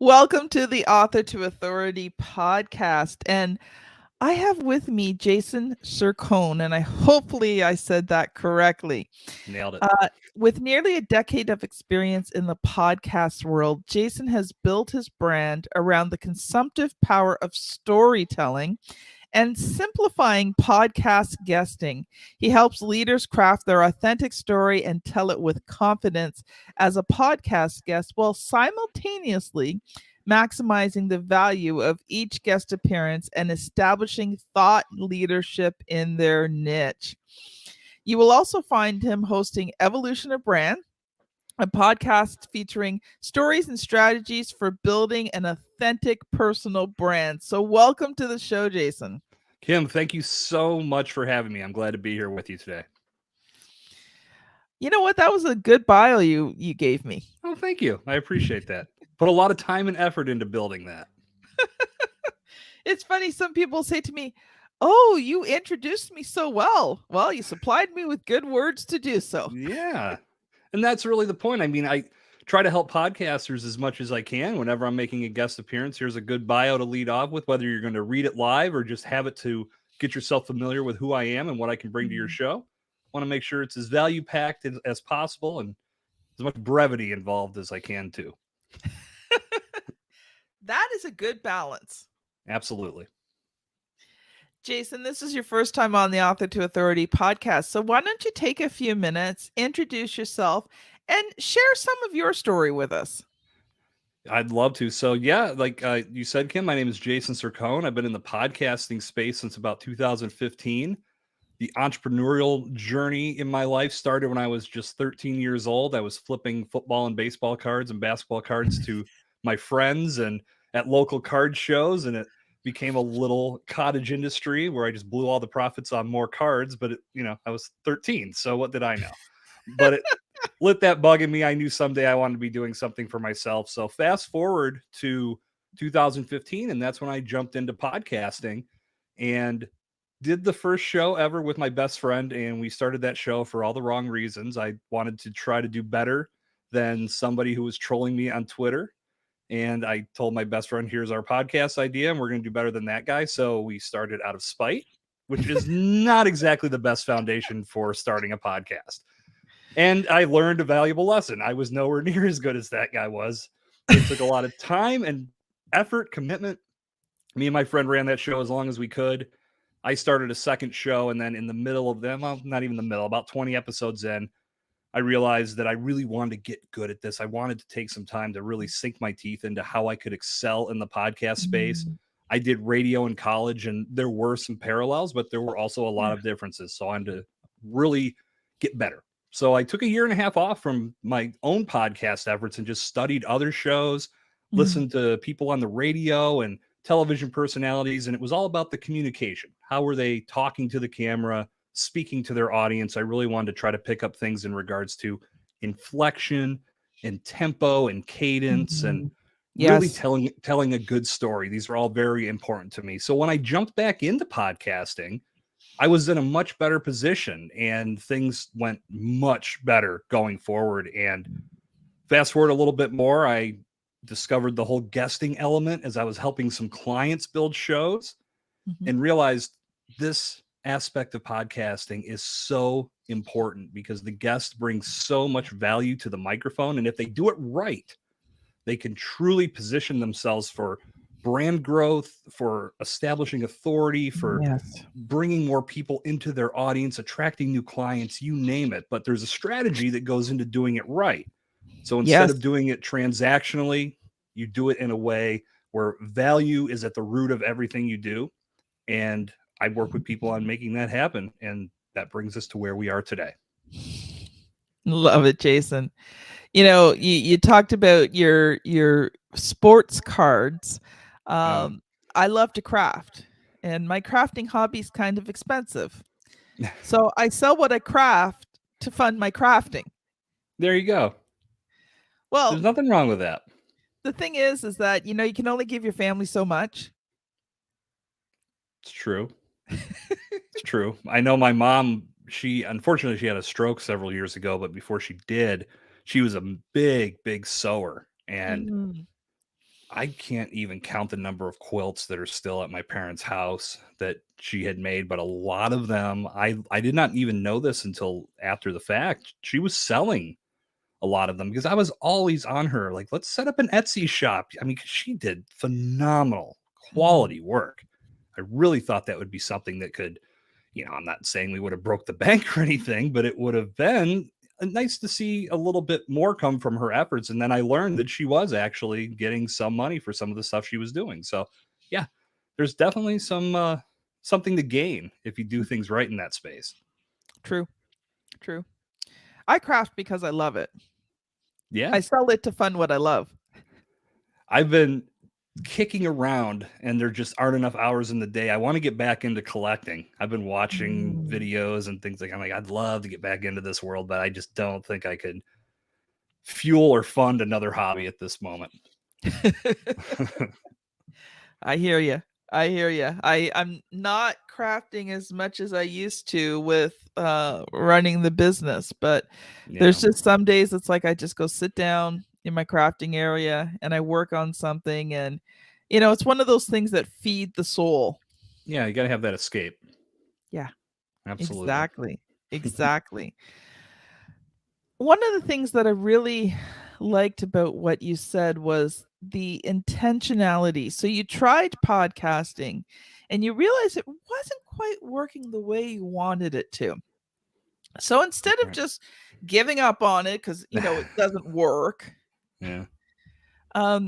Welcome to the Author to Authority podcast. And I have with me Jason Cercone, and hopefully I said that correctly. Nailed it. With nearly a decade of experience in the podcast world, Jason has built his brand around the consumptive power of storytelling and simplifying podcast guesting. He helps leaders craft their authentic story and tell it with confidence as a podcast guest while simultaneously maximizing the value of each guest appearance and establishing thought leadership in their niche. You will also find him hosting Evolution of Brand, a podcast featuring stories and strategies for building an authentic personal brand. So, welcome to the show, Jason. Kim, thank you so much for having me. I'm glad to be here with you today. You know what? That was a good bio you gave me. Oh, thank you. I appreciate that. Put a lot of time and effort into building that. It's funny. Some people say to me, "Oh, you introduced me so well." Well, you supplied me with good words to do so. Yeah. And that's really the point. I mean, I try to help podcasters as much as I can whenever I'm making a guest appearance. Here's a good bio to lead off with, whether you're going to read it live or just have it to get yourself familiar with who I am and what I can bring to your show. I want to make sure it's as value packed as possible and as much brevity involved as I can too. That is a good balance. Absolutely. Jason, this is your first time on the Author to Authority podcast. So why don't you take a few minutes, introduce yourself, and share some of your story with us? I'd love to. So yeah, like you said, Kim, my name is Jason Cercone. I've been in the podcasting space since about 2015. The entrepreneurial journey in my life started when I was just 13 years old. I was flipping football and baseball cards and basketball cards to my friends and at local card shows, and it became a little cottage industry where I just blew all the profits on more cards. But I was 13, so what did I know? But it lit that bug in me. I knew someday I wanted to be doing something for myself. So fast forward to 2015, and that's when I jumped into podcasting and did the first show ever with my best friend. And we started that show for all the wrong reasons. I wanted to try to do better than somebody who was trolling me on Twitter. And I told my best friend, here's our podcast idea, and we're going to do better than that guy. So we started out of spite, which is not exactly the best foundation for starting a podcast. And I learned a valuable lesson. I was nowhere near as good as that guy was. It took a lot of time and effort, commitment. Me and my friend ran that show as long as we could. I started a second show, and then in the middle of them, well, not even the middle, about 20 episodes in, I realized that I really wanted to get good at this. I wanted to take some time to really sink my teeth into how I could excel in the podcast space. I did radio in college, and there were some parallels, but there were also a lot of differences. So I wanted to really get better. So I took a year and a half off from my own podcast efforts and just studied other shows, listened to people on the radio and television personalities. And it was all about the communication. How were they talking to the camera, speaking to their audience? I really wanted to try to pick up things in regards to inflection and tempo and cadence and really Yes. telling a good story. These are all very important to me. So when I jumped back into podcasting, I was in a much better position and things went much better going forward. And fast forward a little bit more, I discovered the whole guesting element as I was helping some clients build shows and realized this aspect of podcasting is so important because the guest brings so much value to the microphone. And if they do it right, they can truly position themselves for brand growth, for establishing authority, for Yes. bringing more people into their audience, attracting new clients, you name it. But there's a strategy that goes into doing it right. So instead Yes. of doing it transactionally, you do it in a way where value is at the root of everything you do. And I work with people on making that happen. And that brings us to where we are today. Love it, Jason. You talked about your sports cards. Oh, I love to craft, and my crafting hobby is kind of expensive. So I sell what I craft to fund my crafting. there you go. There's Well, nothing wrong with that. the thing is that you can only give your family so much. It's true. It's true. I know my mom, unfortunately she had a stroke several years ago, but before she did, she was a big, big sewer. And I can't even count the number of quilts that are still at my parents' house that she had made, but a lot of them, I did not even know this until after the fact. She was selling a lot of them because I was always on her, like, let's set up an Etsy shop. I mean, 'cause she did phenomenal Mhm. quality work. I really thought that would be something that could, I'm not saying we would have broke the bank or anything, but it would have been nice to see a little bit more come from her efforts. And then I learned that she was actually getting some money for some of the stuff she was doing. So yeah, there's definitely something to gain if you do things right in that space. True, true. I craft because I love it. Yeah, I sell it to fund what I love. I've been kicking around and there just aren't enough hours in the day. I want to get back into collecting. I've been watching Mm. videos and things like I'm like, I'd love to get back into this world, but I just don't think I could fuel or fund another hobby at this moment. I hear you. I hear you. I'm not crafting as much as I used to with running the business, but there's Yeah. just some days it's like I just go sit down in my crafting area and I work on something, and it's one of those things that feed the soul. Yeah, you got to have that escape. Yeah, Absolutely. exactly. Exactly. One of the things that I really liked about what you said was the intentionality. So you tried podcasting and you realized it wasn't quite working the way you wanted it to. So instead of Right. just giving up on it because, it doesn't work, Yeah.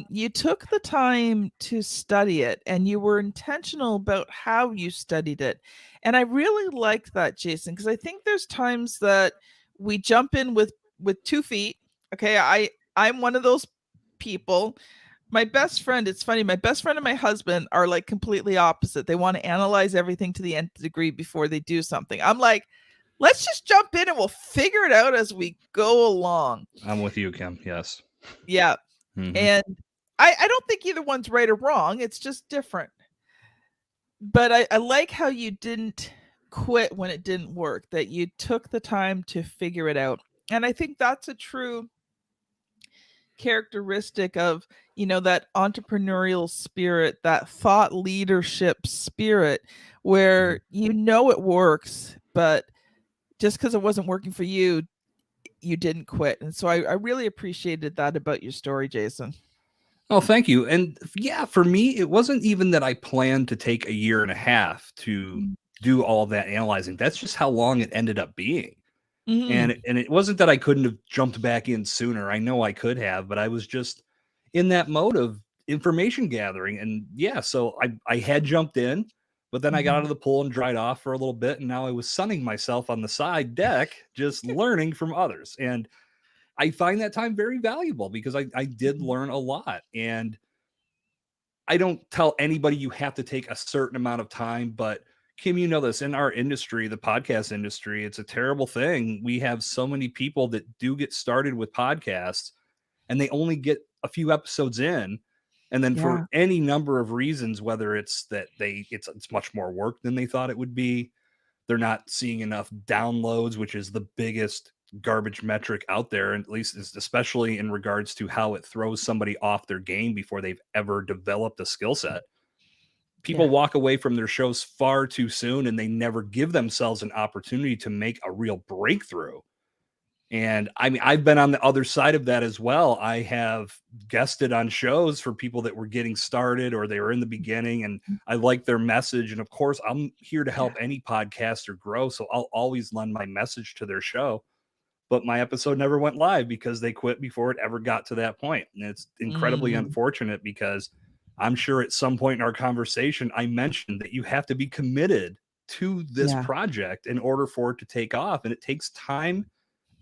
you took the time to study it and you were intentional about how you studied it. And I really liked that, Jason, because I think there's times that we jump in with 2 feet. Okay, I'm one of those people. My best friend, it's funny, my best friend and my husband are like completely opposite. They want to analyze everything to the nth degree before they do something. I'm like, let's just jump in and we'll figure it out as we go along. I'm with you, Kim. Yes. Yeah. Hmm. And I don't think either one's right or wrong. It's just different. But I like how you didn't quit when it didn't work, that you took the time to figure it out. And I think that's a true characteristic of, that entrepreneurial spirit, that thought leadership spirit, Hmm. where it works, but just because it wasn't working for you, you didn't quit. And so I really appreciated that about your story, Jason. Oh, thank you. And yeah, for me, it wasn't even that I planned to take a year and a half to do all that analyzing. That's just how long it ended up being. Mm-hmm. And it wasn't that I couldn't have jumped back in sooner. I know I could have, but I was just in that mode of information gathering. And yeah, so I had jumped in, but then I got out Mm-hmm. of the pool and dried off for a little bit. And now I was sunning myself on the side deck, just learning from others. And I find that time very valuable because I did learn a lot. And I don't tell anybody you have to take a certain amount of time, but Kim, you know this in our industry, the podcast industry, it's a terrible thing. We have so many people that do get started with podcasts and they only get a few episodes in. And then for Yeah. any number of reasons, whether it's that it's much more work than they thought it would be, they're not seeing enough downloads, which is the biggest garbage metric out there, and at least especially in regards to how it throws somebody off their game before they've ever developed a skill set. Yeah. People walk away from their shows far too soon and they never give themselves an opportunity to make a real breakthrough. And I mean, I've been on the other side of that as well. I have guested on shows for people that were getting started or they were in the beginning, and I like their message. And of course, I'm here to Yeah. help any podcaster grow. So I'll always lend my message to their show. But my episode never went live because they quit before it ever got to that point. And it's incredibly Mm. unfortunate because I'm sure at some point in our conversation, I mentioned that you have to be committed to this Yeah. project in order for it to take off. And it takes time,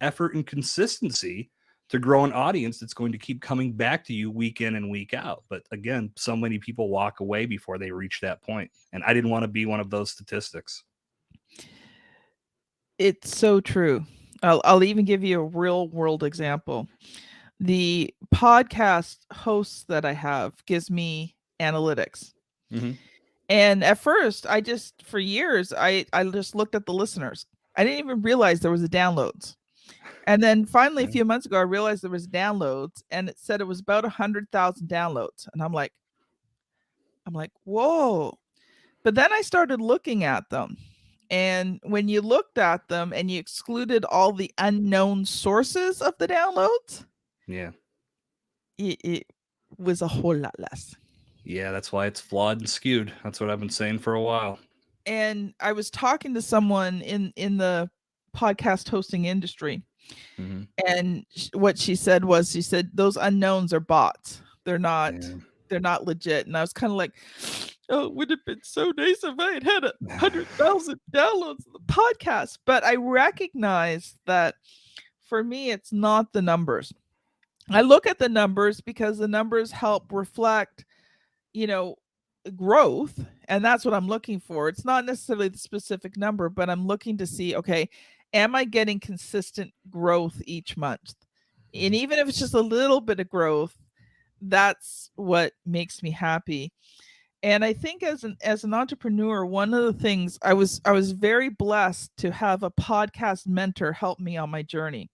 effort, and consistency to grow an audience that's going to keep coming back to you week in and week out. But again, so many people walk away before they reach that point. And I didn't want to be one of those statistics. It's so true. I'll even give you a real world example. The podcast hosts that I have gives me analytics. Mm-hmm. And at first, for years, I just looked at the listeners. I didn't even realize there was a downloads. And then finally, a Yeah. few months ago, I realized there was downloads, and it said it was about 100,000 downloads. And I'm like, whoa. But then I started looking at them. And when you looked at them and you excluded all the unknown sources of the downloads, Yeah. it was a whole lot less. Yeah, that's why it's flawed and skewed. That's what I've been saying for a while. And I was talking to someone in the podcast hosting industry, Hmm. and what she said was, she said those unknowns are bots. They're not Yeah. they're not legit. And I was kind of like, oh, it would have been so nice if I had 100,000 downloads of the podcast. But I recognize that for me, it's not the numbers. I look at the numbers because the numbers help reflect, you know, growth. And that's what I'm looking for. It's not necessarily the specific number, but I'm looking to see, okay, am I getting consistent growth each month? And even if it's just a little bit of growth, that's what makes me happy. And I think as an entrepreneur, one of the things I was very blessed to have a podcast mentor help me on my journey.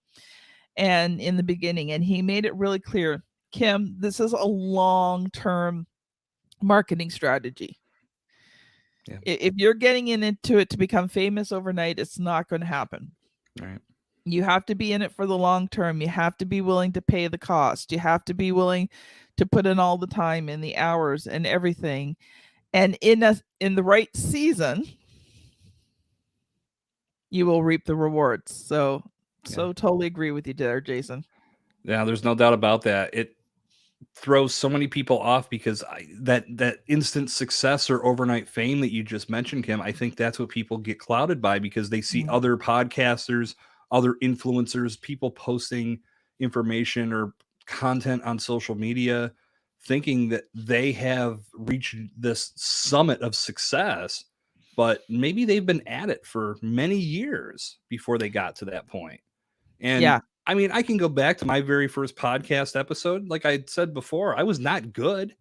And in the beginning, and he made it really clear, Kim, this is a long-term marketing strategy. Yeah. If you're getting into it to become famous overnight, it's not going to happen. Right. You have to be in it for the long term. You have to be willing to pay the cost. You have to be willing to put in all the time and the hours and everything. And in the right season, you will reap the rewards. So Yeah. totally agree with you there, Jason. Yeah, there's no doubt about that. It throws so many people off because that instant success or overnight fame that you just mentioned, Kim, I think that's what people get clouded by because they see Mm. other podcasters, other influencers, people posting information or content on social media, thinking that they have reached this summit of success, but maybe they've been at it for many years before they got to that point. And Yeah. I mean, I can go back to my very first podcast episode. Like I said before, I was not good.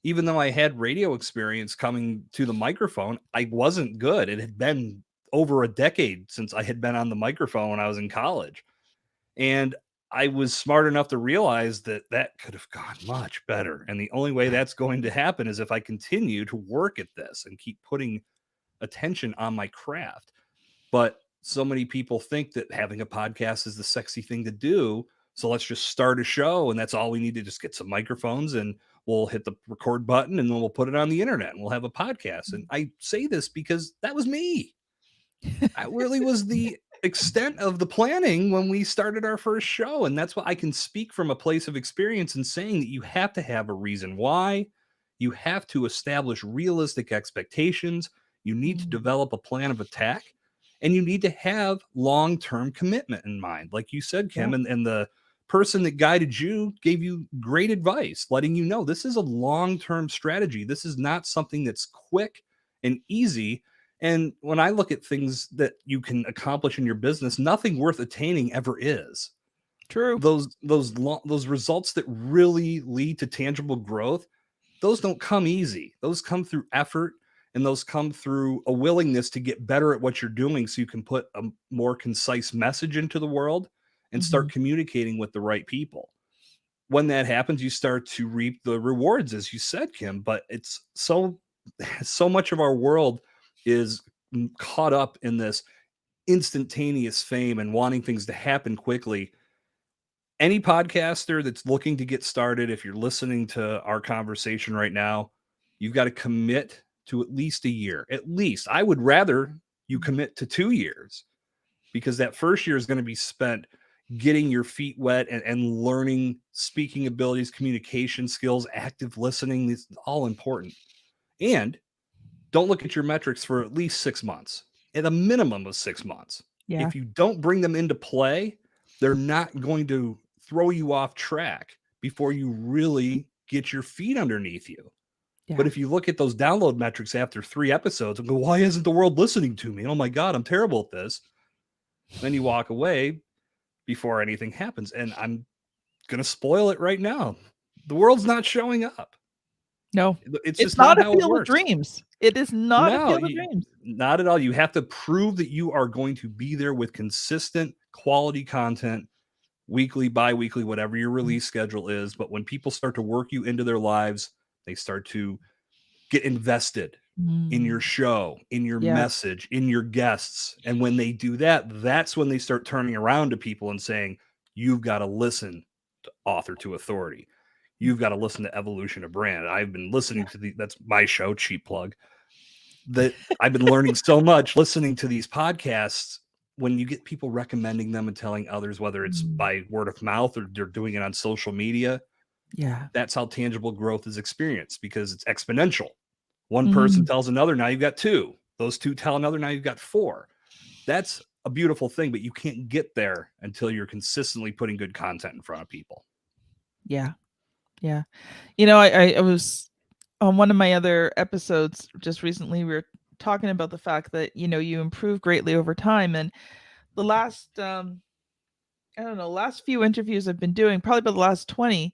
Even though I had radio experience coming to the microphone, I wasn't good. It had been over a decade since I had been on the microphone when I was in college. And I was smart enough to realize that that could have gone much better. And the only way that's going to happen is if I continue to work at this and keep putting attention on my craft. But so many people think that having a podcast is the sexy thing to do. So let's just start a show and that's all we need to just get some microphones and we'll hit the record button and then we'll put it on the internet and we'll have a podcast. And I say this because that was me. I really was the extent of the planning when we started our first show. And that's why I can speak from a place of experience in saying that you have to have a reason why. You have to establish realistic expectations. You need to Mm. develop a plan of attack and you need to have long term commitment in mind. Like you said, Yeah. Kim, and the person that guided you gave you great advice, letting you know this is a long term strategy. This is not something that's quick and easy. And when I look at things that you can accomplish in your business, nothing worth attaining ever is. True. Those results that really lead to tangible growth, those don't come easy. Those come through effort and those come through a willingness to get better at what you're doing so you can put a more concise message into the world and Hmm. start communicating with the right people. When that happens, you start to reap the rewards, as you said, Kim. But it's so much of our world is caught up in this instantaneous fame and wanting things to happen quickly. Any podcaster that's looking to get started, if you're listening to our conversation right now, you've got to commit to at least a year. At least I would rather you commit to 2 years because that first year is going to be spent getting your feet wet and learning speaking abilities, communication skills, active listening. These all important. And don't look at your metrics for at least 6 months, at a minimum of 6 months. Yeah. If you don't bring them into play, they're not going to throw you off track before you really get your feet underneath you. But Yeah. if you look at those download metrics after 3 episodes and go, why isn't the world listening to me? Oh my God, I'm terrible at this. Then you walk away before anything happens. And I'm going to spoil it right now. The world's not showing up. No, It's it's just not not a how it field of works. dreams. It is not a No, field of dreams. not at all. You have to prove that you are going to be there with consistent quality content, weekly, bi-weekly, whatever your release schedule is. But when people start to work you into their lives, they start to get invested in your Mm. show, in your Yes. message, in your guests. And when they do that, that's when they start turning around to people and saying, you've got to listen to Author to Authority. You've got to listen to Evolution of Brand. I've been listening to that's my show, cheap plug. That I've been learning so much listening to these podcasts. When you get people recommending them and telling others, whether it's Mm. by word of mouth or they're doing it on social media, Yeah. that's how tangible growth is experienced, because it's exponential. One person Mm. tells another, now you've got two. Those two tell another, now you've got four. That's a beautiful thing, but you can't get there until you're consistently putting good content in front of people. Yeah. Yeah. You know, I was on one of my other episodes just recently. We were talking about the fact that, you know, you improve greatly over time. And the last, I don't know, last few interviews I've been doing, probably about the last 20,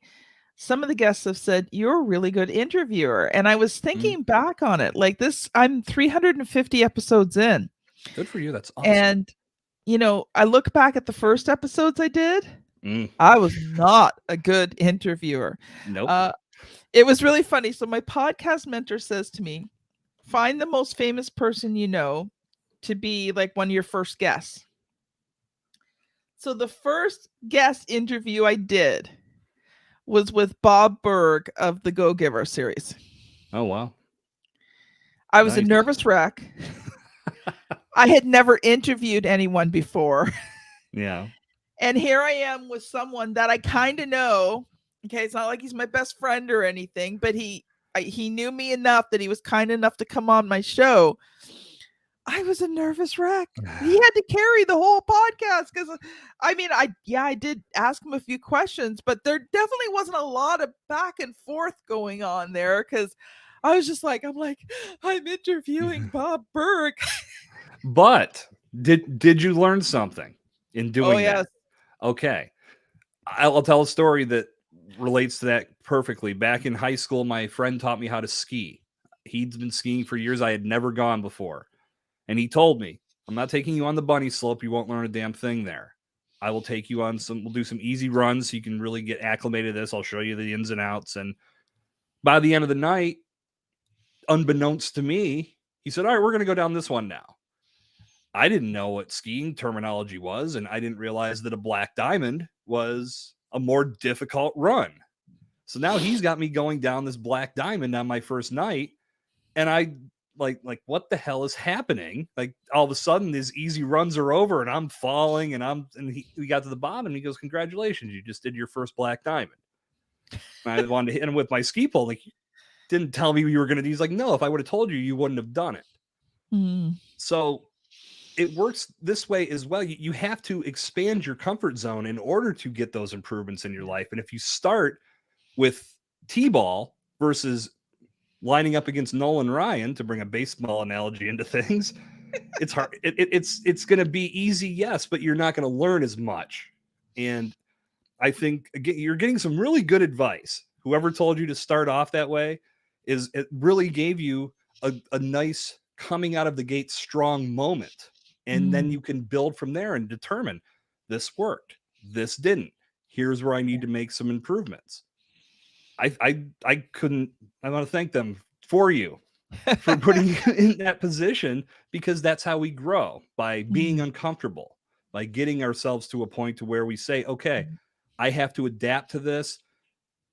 some of the guests have said, you're a really good interviewer. And I was thinking back on it like this, I'm 350 episodes in. Good for you. That's awesome. And, you know, I look back at the first episodes I did, Mm, I was not a good interviewer. nope. Uh, it was really funny. So my podcast mentor says to me, find the most famous person you know to be like one of your first guests. So the first guest interview I did was with Bob Berg of the Go Giver series. Oh, wow. I was a Nice. nervous wreck. I had never interviewed anyone before. Yeah. And here I am with someone that I kind of know. Okay, it's not like he's my best friend or anything, but he knew me enough that he was kind enough to come on my show. I was a nervous wreck. He had to carry the whole podcast because I mean, I did ask him a few questions, but there definitely wasn't a lot of back and forth going on there because I was just like, I'm interviewing Bob Berg. But did you learn something in Oh doing that? yes. Okay. I'll tell a story that relates to that perfectly. Back in high school, my friend taught me how to ski. He'd been skiing for years. I had never gone before. And he told me, I'm not taking you on the bunny slope. You won't learn a damn thing there. I will take you on we'll do some easy runs so you can really get acclimated to this. I'll show you the ins and outs. And by the end of the night, unbeknownst to me, he said, all right, we're going to go down this one now. I didn't know what skiing terminology was, and I didn't realize that a black diamond was a more difficult run. So now he's got me going down this black diamond on my first night, and I like what the hell is happening? Like all of a sudden these easy runs are over and I'm falling and we got to the bottom and he goes, congratulations, you just did your first black diamond. And I wanted to hit him with my ski pole, like, didn't tell me you were going to do. He's like, no, if I would have told you, you wouldn't have done it. Mm. So it works this way as well. You have to expand your comfort zone in order to get those improvements in your life. And if you start with T-ball versus lining up against Nolan Ryan, to bring a baseball analogy into things, it's hard. It's going to be easy, yes, but you're not going to learn as much. And I think again, you're getting some really good advice. Whoever told you to start off that way it really gave you a nice coming out of the gate strong moment. And then you can build from there and determine this worked, this didn't. Here's where I need to make some improvements. I couldn't. I want to thank them for you for putting you in that position, because that's how we grow, by being uncomfortable, by getting ourselves to a point to where we say, okay, I have to adapt to this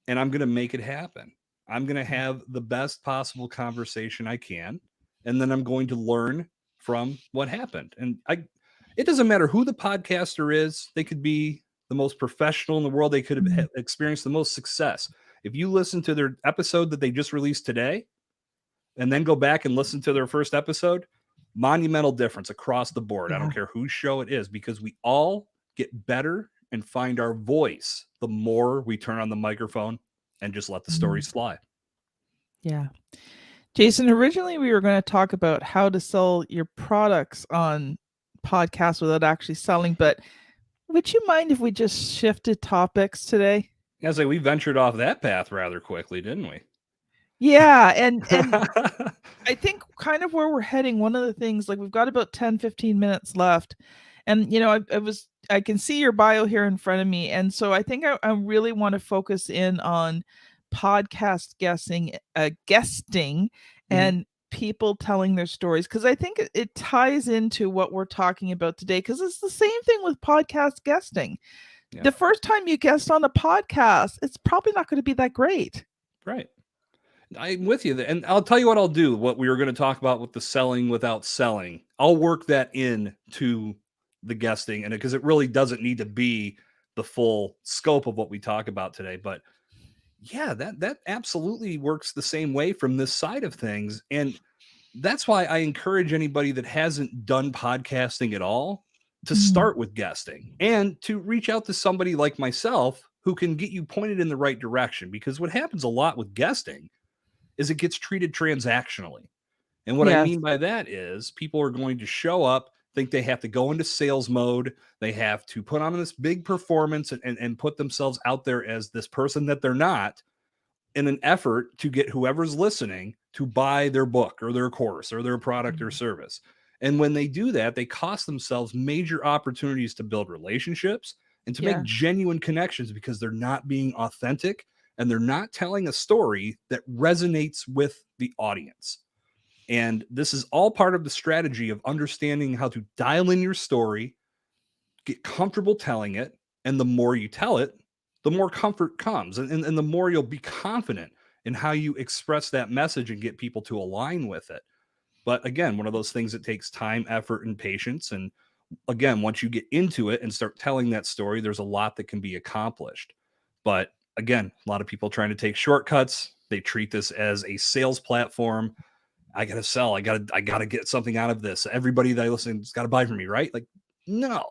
and I'm going to make it happen. I'm going to have the best possible conversation I can. And then I'm going to learn from what happened. And it doesn't matter who the podcaster is. They could be the most professional in the world. They could have experienced the most success. If you listen to their episode that they just released today, and then go back and listen to their first episode, monumental difference across the board. I don't care whose show it is, because we all get better and find our voice the more we turn on the microphone and just let the stories fly. Yeah. Jason, originally we were going to talk about how to sell your products on podcasts without actually selling, but would you mind if we just shifted topics today? As we ventured off that path rather quickly, didn't we? Yeah, and I think kind of where we're heading, one of the things, like we've got about 10, 15 minutes left. And, you know, I was I can see your bio here in front of me, and so I think I really want to focus in on podcast guesting, Mhm. and people telling their stories, because I think it ties into what we're talking about today. Because it's the same thing with podcast guesting. Yeah. The first time you guest on a podcast, it's probably not going to be that great. Right. I'm with you. And I'll tell you what I'll do. What we were going to talk about with the selling without selling, I'll work that in to the guesting, and because it really doesn't need to be the full scope of what we talk about today. But yeah, that absolutely works the same way from this side of things. And that's why I encourage anybody that hasn't done podcasting at all to Mhm. start with guesting and to reach out to somebody like myself who can get you pointed in the right direction. Because what happens a lot with guesting is it gets treated transactionally. And what I Yes. mean by that is people are going to show up, think they have to go into sales mode. They have to put on this big performance and put themselves out there as this person that they're not, in an effort to get whoever's listening to buy their book or their course or their product or Mhm. service. And when they do that, they cost themselves major opportunities to build relationships and to make Yeah. genuine connections because they're not being authentic and they're not telling a story that resonates with the audience. And this is all part of the strategy of understanding how to dial in your story, get comfortable telling it, and the more you tell it, the more comfort comes, and the more you'll be confident in how you express that message and get people to align with it. But again, one of those things that takes time, effort, and patience. And again, once you get into it and start telling that story, there's a lot that can be accomplished. But again, a lot of people trying to take shortcuts. They treat this as a sales platform. I gotta sell. I gotta get something out of this. Everybody that I listen has got to buy from me, right? Like, no,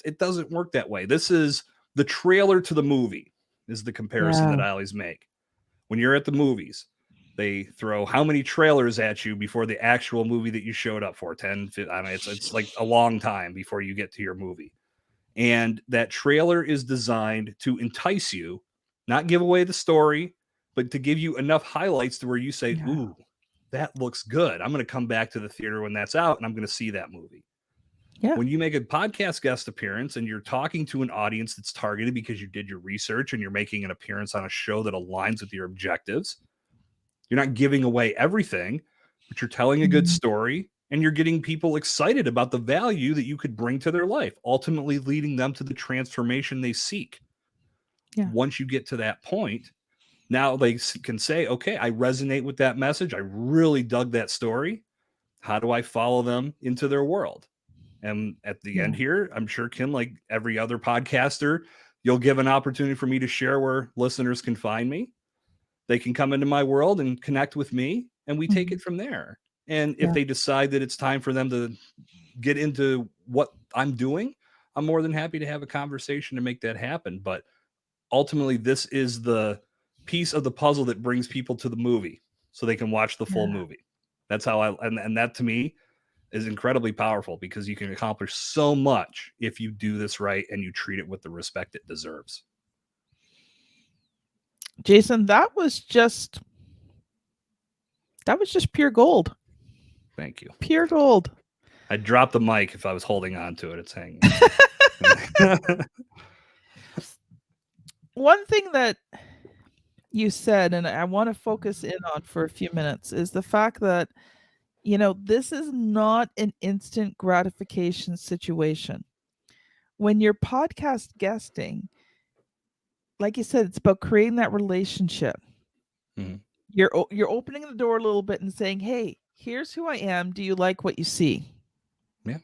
it doesn't work that way. This is the trailer to the movie. Is the comparison that Yeah. I always make. When you're at the movies, they throw how many trailers at you before the actual movie that you showed up for? 10, 15, I mean, it's like a long time before you get to your movie. And that trailer is designed to entice you, not give away the story, but to give you enough highlights to where you say, Yeah. ooh, that looks good. I'm going to come back to the theater when that's out and I'm going to see that movie. Yeah. When you make a podcast guest appearance and you're talking to an audience that's targeted because you did your research and you're making an appearance on a show that aligns with your objectives, you're not giving away everything, but you're telling a good Mhm. story and you're getting people excited about the value that you could bring to their life, ultimately leading them to the transformation they seek. Yeah. Once you get to that point, now they can say, okay, I resonate with that message. I really dug that story. How do I follow them into their world? And at the Yeah. end here, I'm sure, Kim, like every other podcaster, you'll give an opportunity for me to share where listeners can find me. They can come into my world and connect with me, and we take Mhm. it from there. And if Yeah. they decide that it's time for them to get into what I'm doing, I'm more than happy to have a conversation to make that happen. But ultimately, this is the piece of the puzzle that brings people to the movie so they can watch the full Yeah. movie. That's how and that to me is incredibly powerful because you can accomplish so much if you do this right and you treat it with the respect it deserves. Jason, that was just pure gold. Thank you. Pure gold. I'd drop the mic if I was holding on to it. It's hanging there. One thing that you said, and I want to focus in on for a few minutes, is the fact that, this is not an instant gratification situation. When you're podcast guesting, like you said, it's about creating that relationship. Mhm. You're opening the door a little bit and saying, "Hey, here's who I am. Do you like what you see?" Yeah.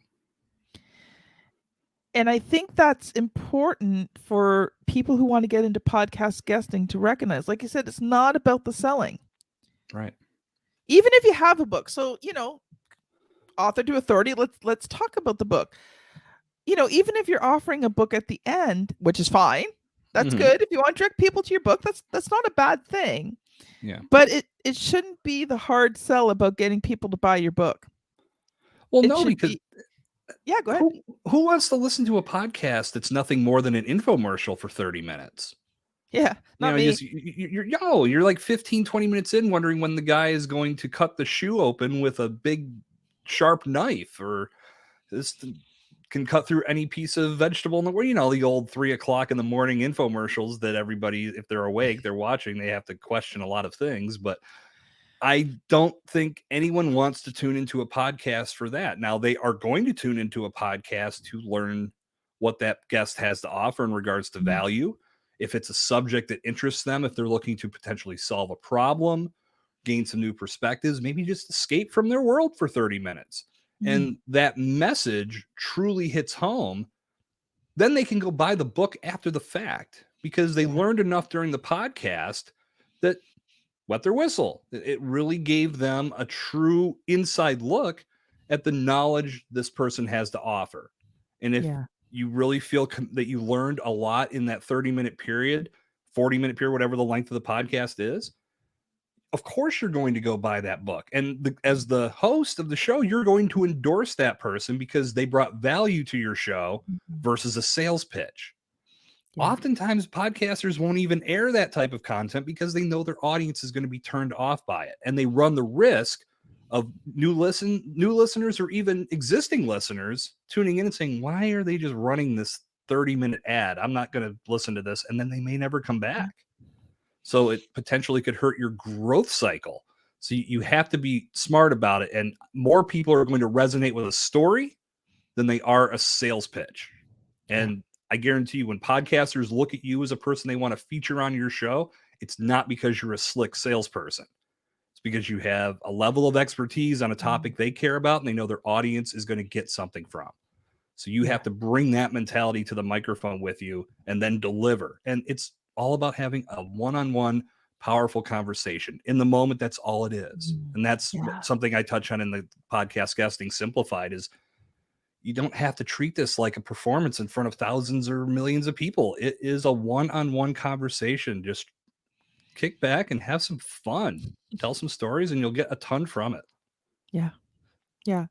And I think that's important for people who want to get into podcast guesting to recognize. Like you said, it's not about the selling. Right. Even if you have a book. So, author to authority, let's talk about the book. Even if you're offering a book at the end, which is fine, that's Hmm. good. If you want to direct people to your book, that's not a bad thing. Yeah. But it shouldn't be the hard sell about getting people to buy your book. Well, It no, should because be, yeah, go ahead. who wants to listen to a podcast that's nothing more than an infomercial for 30 minutes? Yeah, You not know, me. you're like 15, 20 minutes in wondering when the guy is going to cut the shoe open with a big sharp knife or this can cut through any piece of vegetable in the world. You know, the old 3 o'clock in the morning infomercials that everybody, if they're awake, they're watching, they have to question a lot of things. But I don't think anyone wants to tune into a podcast for that. Now, they are going to tune into a podcast to learn what that guest has to offer in regards to Mhm. value. If it's a subject that interests them, if they're looking to potentially solve a problem, gain some new perspectives, maybe just escape from their world for 30 minutes. Mhm. And that message truly hits home, then they can go buy the book after the fact because they Yeah. learned enough during the podcast that wet their whistle. It really gave them a true inside look at the knowledge this person has to offer. And if Yeah. you really feel that you learned a lot in that 30-minute period, 40-minute period, whatever the length of the podcast is, of course you're going to go buy that book. And as the host of the show, you're going to endorse that person because they brought value to your show Mhm. versus a sales pitch. Yeah. Oftentimes podcasters won't even air that type of content because they know their audience is going to be turned off by it, and they run the risk of new listeners or even existing listeners tuning in and saying, why are they just running this 30-minute ad? I'm not going to listen to this. And then they may never come Yeah. back. So it potentially could hurt your growth cycle. So you have to be smart about it. And more people are going to resonate with a story than they are a sales pitch. Yeah. And I guarantee you, when podcasters look at you as a person they want to feature on your show, it's not because you're a slick salesperson. It's because you have a level of expertise on a Mhm. topic they care about and they know their audience is going to get something from. So you Yeah. have to bring that mentality to the microphone with you and then deliver. And it's all about having a one-on-one powerful conversation in the moment. That's all it is. Mhm. And that's Yeah. something I touch on in the podcast Guesting Simplified is you don't have to treat this like a performance in front of thousands or millions of people. It is a one-on-one conversation. Just kick back and have some fun. Tell some stories and you'll get a ton from it. Yeah. Yeah.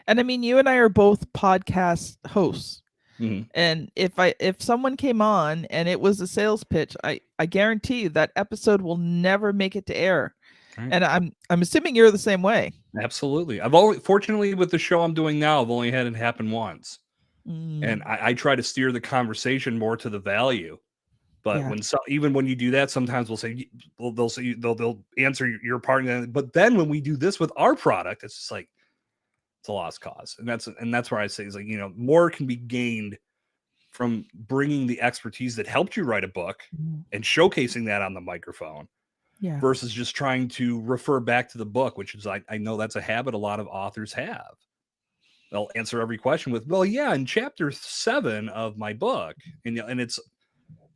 And I mean, you and I are both podcast hosts. Mhm. And if someone came on and it was a sales pitch, I guarantee you that episode will never make it to air. Right. And I'm assuming you're the same way. Absolutely. I've only, fortunately, with the show I'm doing now, I've only had it happen once. And Mm, I try to steer the conversation more to the value. But yeah. when even when you do that, sometimes we'll say they'll say they'll answer your part. But then when we do this with our product, it's just like it's a lost cause, and that's where I say is like more can be gained from bringing the expertise that helped you write a book Mhm. and showcasing that on the microphone Yeah. versus just trying to refer back to the book, which is I know that's a habit a lot of authors have. They'll answer every question with, well, yeah, in chapter 7 of my book, and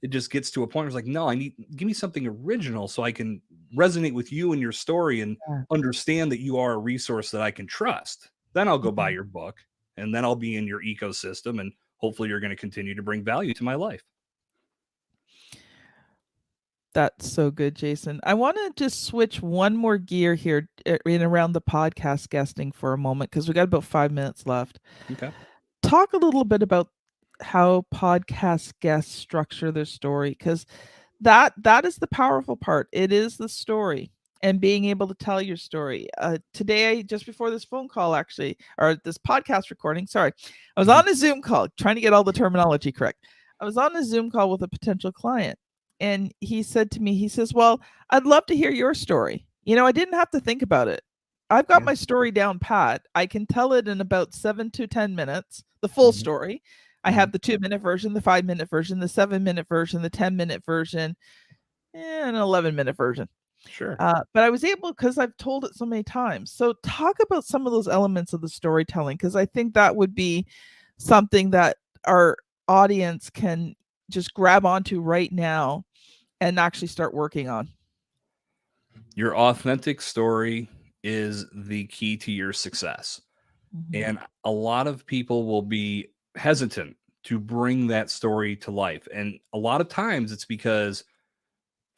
it just gets to a point where it's like, no, give me something original so I can resonate with you and your story and Yeah. understand that you are a resource that I can trust. Then I'll go buy Mhm. your book and then I'll be in your ecosystem and hopefully you're going to continue to bring value to my life. That's so good, Jason. I want to just switch one more gear here in around the podcast guesting for a moment because we got about 5 minutes left. Okay. Talk a little bit about how podcast guests structure their story because that is the powerful part. It is the story and being able to tell your story. Today, just before this phone call, actually, or this podcast recording, sorry, I was Mhm. on a Zoom call trying to get all the terminology correct. I was on a Zoom call with a potential client, and he said to me, he says, "Well, I'd love to hear your story. I didn't have to think about it. I've got Yeah. my story down pat. I can tell it in about 7 to 10 minutes, the full Mhm. story. I Mhm. have the 2 minute version, the 5 minute version, the 7 minute version, the 10 minute version, and an 11 minute version. Sure. But I was able because I've told it so many times. So talk about some of those elements of the storytelling because I think that would be something that our audience can just grab onto right now and actually start working on. Your authentic story is the key to your success. Mhm. And a lot of people will be hesitant to bring that story to life. And a lot of times it's because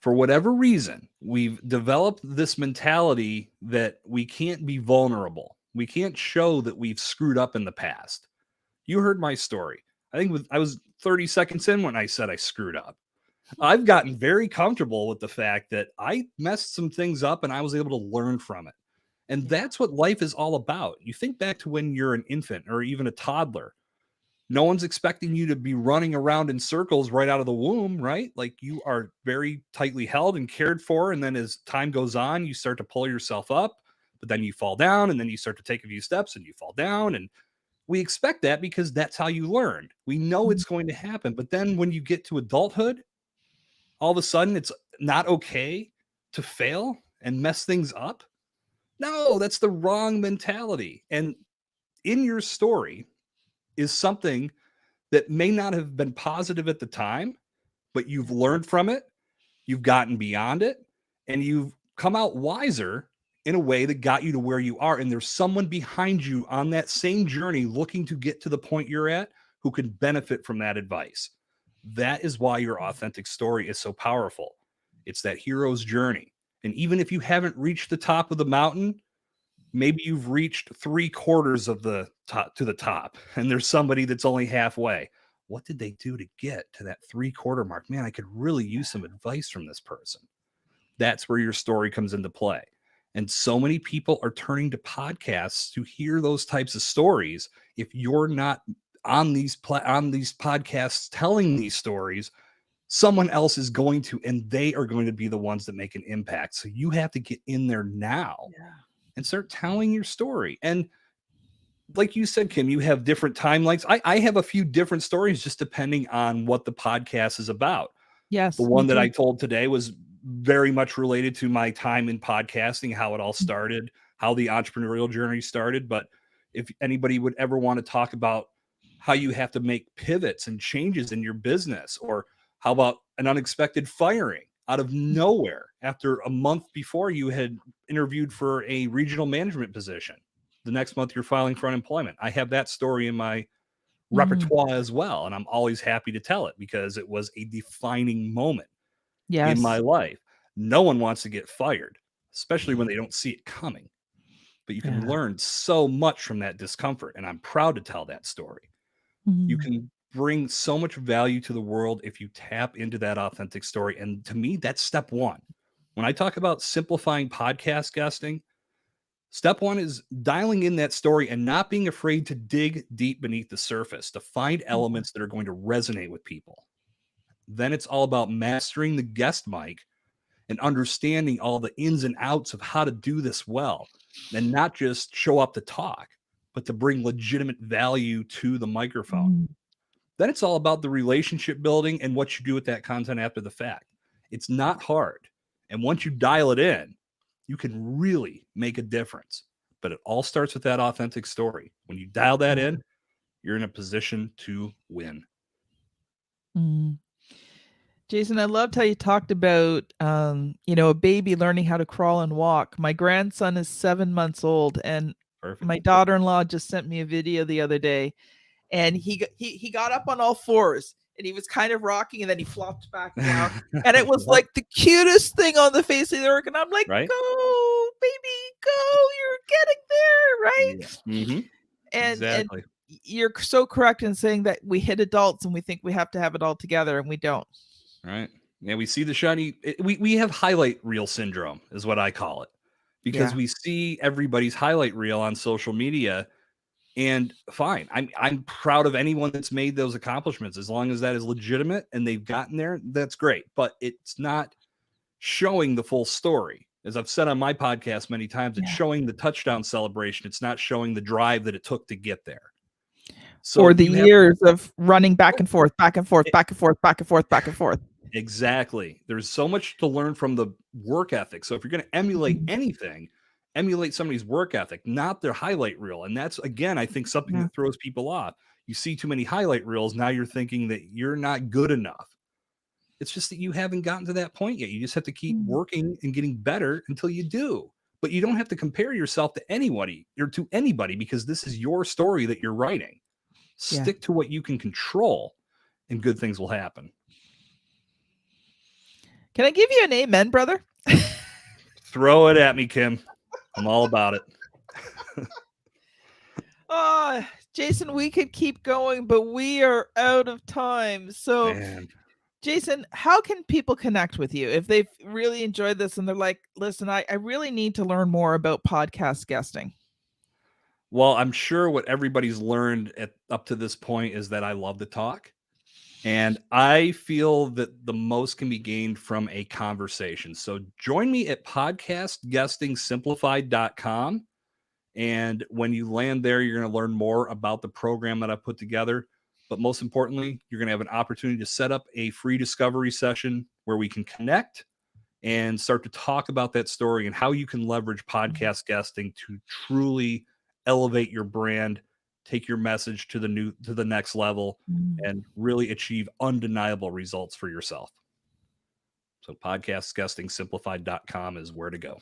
for whatever reason, we've developed this mentality that we can't be vulnerable. We can't show that we've screwed up in the past. You heard my story. I think I was 30 seconds in when I said I screwed up. I've gotten very comfortable with the fact that I messed some things up and I was able to learn from it. And Yeah. that's what life is all about. You think back to when you're an infant or even a toddler. No one's expecting you to be running around in circles right out of the womb, right? Like you are very tightly held and cared for. And then as time goes on, you start to pull yourself up, but then you fall down and then you start to take a few steps and you fall down. And we expect that because that's how you learn. We know Mm. it's going to happen. But then when you get to adulthood, all of a sudden it's not okay to fail and mess things up. No, that's the wrong mentality. And in your story is something that may not have been positive at the time, but you've learned from it, you've gotten beyond it, and you've come out wiser in a way that got you to where you are. And there's someone behind you on that same journey looking to get to the point you're at who can benefit from that advice. That is why your authentic story is so powerful. It's that hero's journey. And even if you haven't reached the top of the mountain, maybe you've reached 3/4 of the top to the top, and there's somebody that's only halfway. What did they do to get to that 3/4 mark? Man, I could really use some advice from this person. That's where your story comes into play. And so many people are turning to podcasts to hear those types of stories. If you're not on these podcasts telling these stories, someone else is going to, and they are going to be the ones that make an impact. So you have to get in there now Yeah. and start telling your story. And like you said, Kim, you have different timelines. I have a few different stories just depending on what the podcast is about. The Yes, me one that too. I told today was very much related to my time in podcasting, how it all started, how the entrepreneurial journey started. But if anybody would ever want to talk about how you have to make pivots and changes in your business, or how about an unexpected firing out of nowhere after a month before you had interviewed for a regional management position, the next month you're filing for unemployment. I have that story in my Mhm. repertoire as well. And I'm always happy to tell it because it was a defining moment in my Yes. life. No one wants to get fired, especially when they don't see it coming. But you can Yeah. learn so much from that discomfort. And I'm proud to tell that story. You Mhm. can bring so much value to the world if you tap into that authentic story. And to me, that's step one. When I talk about simplifying podcast guesting, step one is dialing in that story and not being afraid to dig deep beneath the surface to find elements that are going to resonate with people. Then it's all about mastering the guest mic and understanding all the ins and outs of how to do this well, and not just show up to talk, but to bring legitimate value to the microphone. Mhm. Then it's all about the relationship building and what you do with that content after the fact. It's not hard. And once you dial it in, you can really make a difference. But it all starts with that authentic story. When you dial that Yeah. in, you're in a position to win. Mhm. Jason, I loved how you talked about, a baby learning how to crawl and walk. My grandson is 7 months old, and Perfect. my daughter-in-law just sent me a video the other day, and he got up on all fours, and he was kind of rocking, and then he flopped back down, and it was Yep. like the cutest thing on the face of the earth. And I'm like, Right? "Go, baby, go! You're getting there, right?" Yeah. Hmm. And Exactly. you're so correct in saying that we hit adults and we think we have to have it all together, and we don't. Right. Yeah, we see the shiny. We have highlight reel syndrome, is what I call it, because Yeah. we see everybody's highlight reel on social media. And fine, I'm proud of anyone that's made those accomplishments as long as that is legitimate and they've gotten there. That's great, but it's not showing the full story. As I've said on my podcast many times, it's Yeah. showing the touchdown celebration. It's not showing the drive that it took to get there. Or So the you have years of running back and forth, back and forth, back and forth, back and forth, back and forth. Exactly. There's so much to learn from the work ethic. So if you're going to emulate Mhm. anything, emulate somebody's work ethic, not their highlight reel. And that's, again, I think something Yeah. that throws people off. You see too many highlight reels. Now you're thinking that you're not good enough. It's just that you haven't gotten to that point yet. You just have to keep Mm. working and getting better until you do. But you don't have to compare yourself to anybody or to anybody because this is your story that you're writing. Yeah. Stick to what you can control and good things will happen. Can I give you an amen, brother? Throw it at me, Kim. I'm all about it. Jason, we could keep going, but we are out of time. So, Man. Jason, how can people connect with you if they've really enjoyed this and they're like, listen, I really need to learn more about podcast guesting? Well, I'm sure what everybody's learned up to this point is that I love to talk. And I feel that the most can be gained from a conversation. So join me at podcastguestingsimplified.com. And when you land there, you're going to learn more about the program that I put together. But most importantly, you're going to have an opportunity to set up a free discovery session where we can connect and start to talk about that story and how you can leverage podcast guesting to truly elevate your brand, take your message to the next level, and really achieve undeniable results for yourself. So podcastguestingsimplified.com is where to go.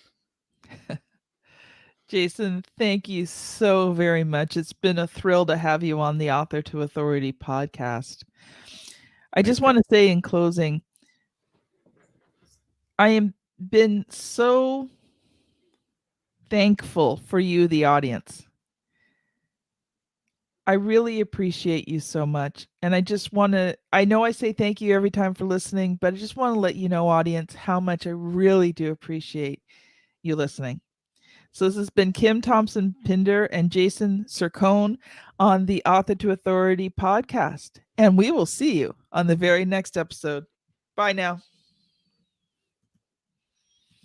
Jason, thank you so very much. It's been a thrill to have you on the Author to Authority podcast. I just want to say in closing, I am been so thankful for you, the audience. I really appreciate you so much. And I just want to, I know I say thank you every time for listening, but I just want to let you know, audience, how much I really do appreciate you listening. So this has been Kim Thompson Pinder and Jason Cercone on the Author to Authority podcast. And we will see you on the very next episode. Bye now.